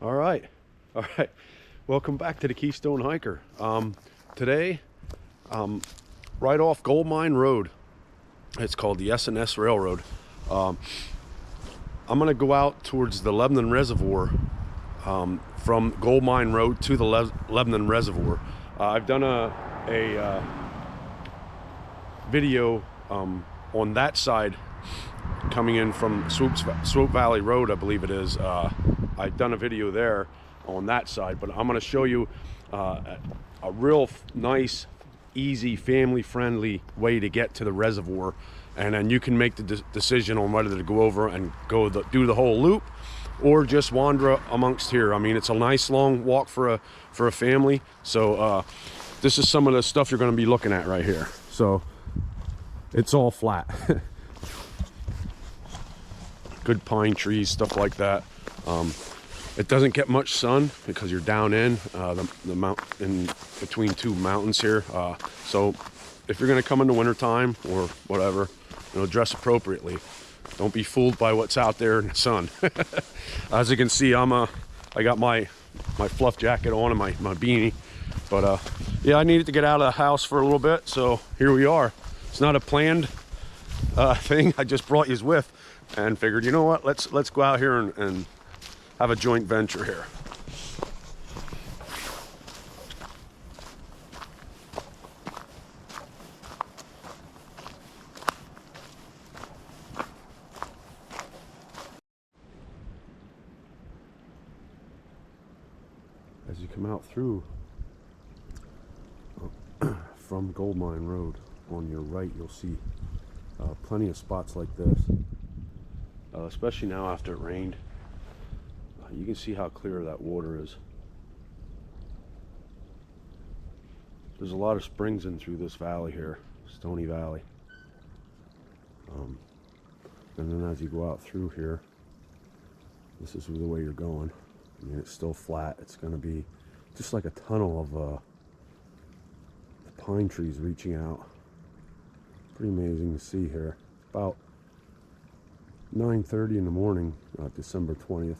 All right. All right. Welcome back to the Keystone Hiker. Today, right off Goldmine Road, it's called the S&S Railroad. I'm going to go out towards the Lebanon Reservoir from Goldmine Road to the Lebanon Reservoir. I've done a video on that side coming in from Swope Valley Road, I believe it is. I've done a video there on that side, but I'm going to show you a real nice, easy, family-friendly way to get to the reservoir, and then you can make the decision on whether to go over and do the whole loop or just wander amongst here. I mean, it's a nice long walk for a family. So this is some of the stuff you're going to be looking at right here. So it's all flat. Good pine trees, stuff like that. It doesn't get much sun because you're down in the mountain, between two mountains here. So if you're going to come in the wintertime or whatever, dress appropriately. Don't be fooled by what's out there in the sun. As you can see, I got my fluff jacket on and my beanie. But yeah, I needed to get out of the house for a little bit, so here we are. It's not a planned thing. I just brought yous with and figured, you know what, let's go out here and have a joint venture here. As you come out through from Goldmine Road, on your right you'll see plenty of spots like this, especially now after it rained. You can see how clear that water is. There's a lot of springs in through this valley here, Stony Valley. And then as you go out through here, this is the way you're going. I mean, it's still flat. It's going to be just like a tunnel of the pine trees reaching out. Pretty amazing to see here. It's about 9:30 in the morning, December 20th.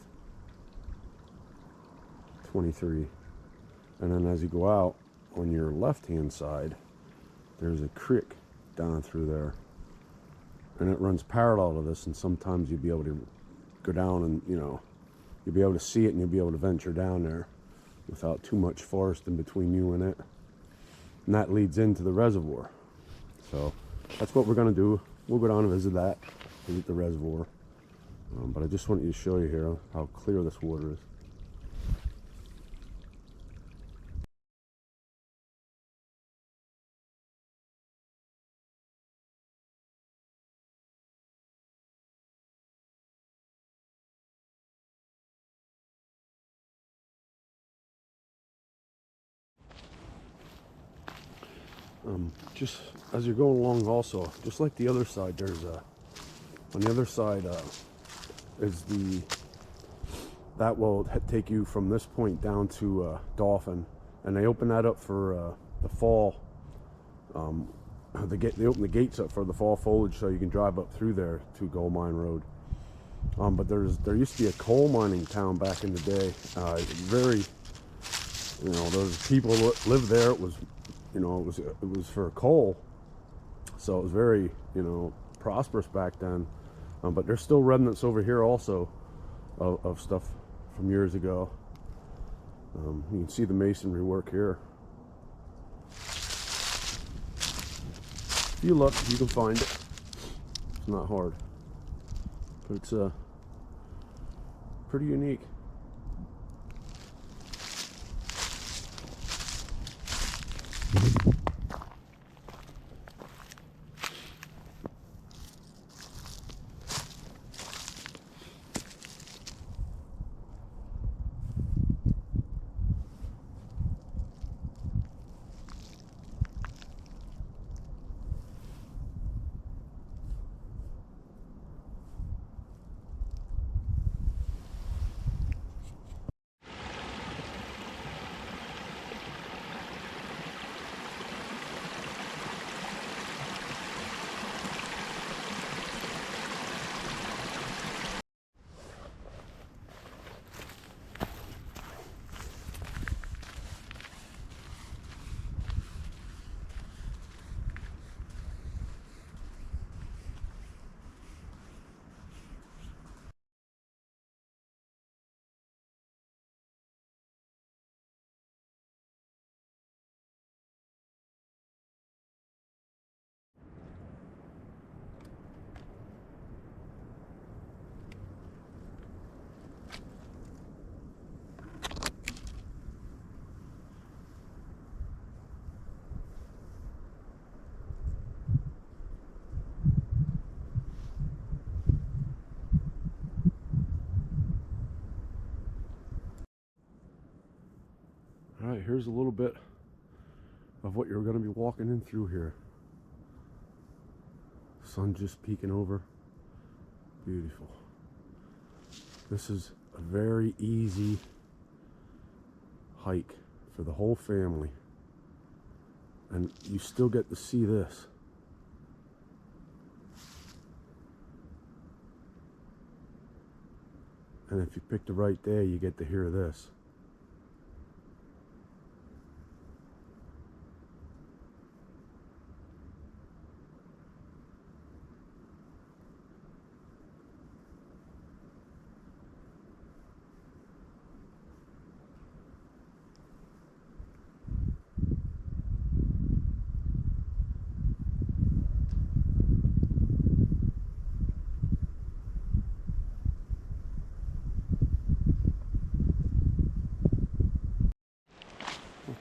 23. And then as you go out on your left hand side, there's a creek down through there, and it runs parallel to this, and sometimes you'll be able to go down and you'll be able to see it, and you'll be able to venture down there without too much forest in between you and it, and that leads into the reservoir. So that's what we're going to do. We'll go down and visit the reservoir, but I just wanted to show you here how clear this water is. Just as you're going along, also, just like the other side, there's on the other side is that will take you from this point down to Dolphin, and they open that up for the fall. They open the gates up for the fall foliage, so you can drive up through there to Goldmine Road. But there used to be a coal mining town back in the day. Very, those people lived there. It was, it was for coal, so it was very, prosperous back then. But there's still remnants over here also of stuff from years ago. You can see the masonry work here. If you look, you can find it. It's not hard, but it's pretty unique. here's a little bit of what you're going to be walking in through here. Sun just peeking over. Beautiful. This is a very easy hike for the whole family. And you still get to see this. And if you pick the right day, you get to hear this.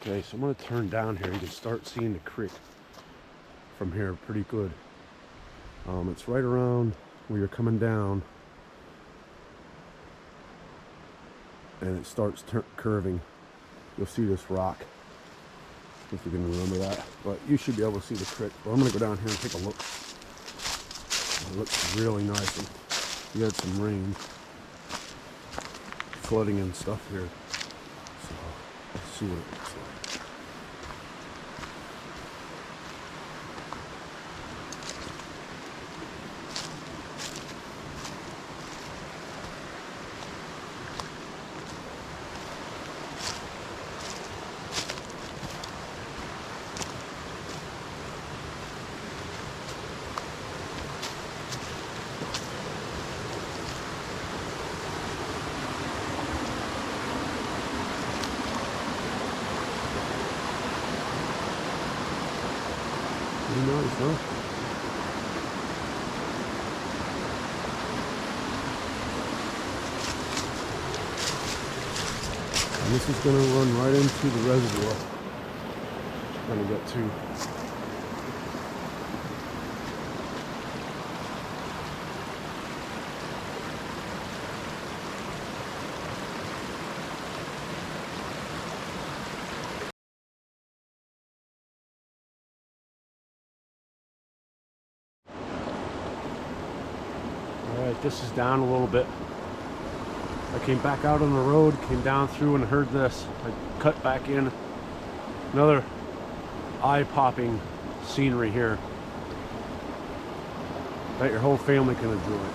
Okay, so I'm going to turn down here. You can start seeing the creek from here pretty good. It's right around where you're coming down, and it starts curving. You'll see this rock, if you can remember that. But you should be able to see the creek. But I'm going to go down here and take a look. It looks really nice. And we had some rain, flooding and stuff here. So let's see what it looks like. Pretty nice, huh? And this is going to run right into the reservoir. We're going to get to. Alright, this is down a little bit. I came back out on the road, came down through and heard this. I cut back in. Another eye-popping scenery here that your whole family can enjoy.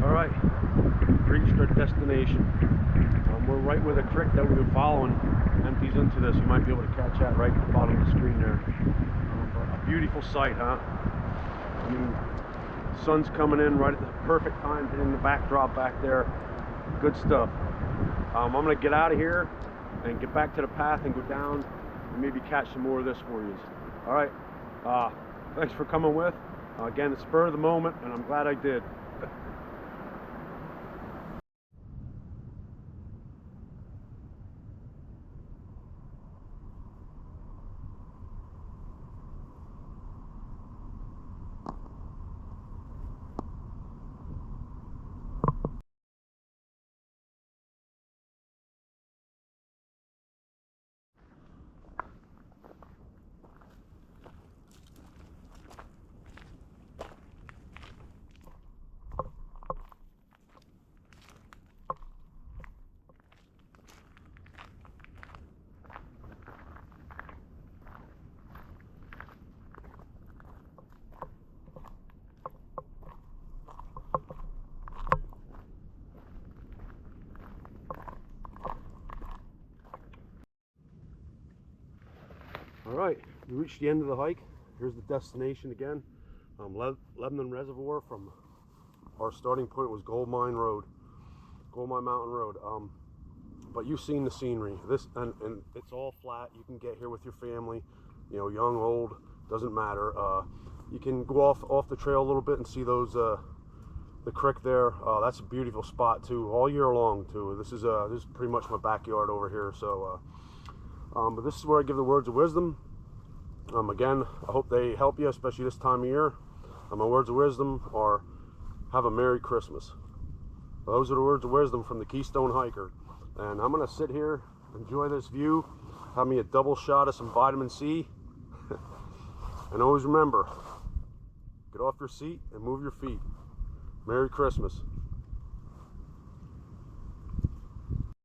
Alright, reached our destination. We're right where the creek that we've been following empties into this. You might be able to catch that right at the bottom of the screen there. A beautiful sight, huh? I mean, the sun's coming in right at the perfect time, hitting the backdrop back there. Good stuff. I'm going to get out of here and get back to the path and go down and maybe catch some more of this for you. Alright, thanks for coming with. Again, it's spur of the moment, and I'm glad I did. right, we reached the end of the hike. Here's the destination again. Lebanon Reservoir. From our starting point was Goldmine Mountain Road. But you've seen the scenery. This and it's all flat. You can get here with your family, you know, young, old, doesn't matter. You can go off the trail a little bit and see those the creek there. That's a beautiful spot too, all year long too. This is pretty much my backyard over here. So, but this is where I give the words of wisdom. Again, I hope they help you, especially this time of year. My words of wisdom are: have a Merry Christmas. Those are the words of wisdom from the Keystone Hiker. And I'm gonna sit here, enjoy this view, have me a double shot of some vitamin C. And always remember, get off your seat and move your feet. Merry Christmas.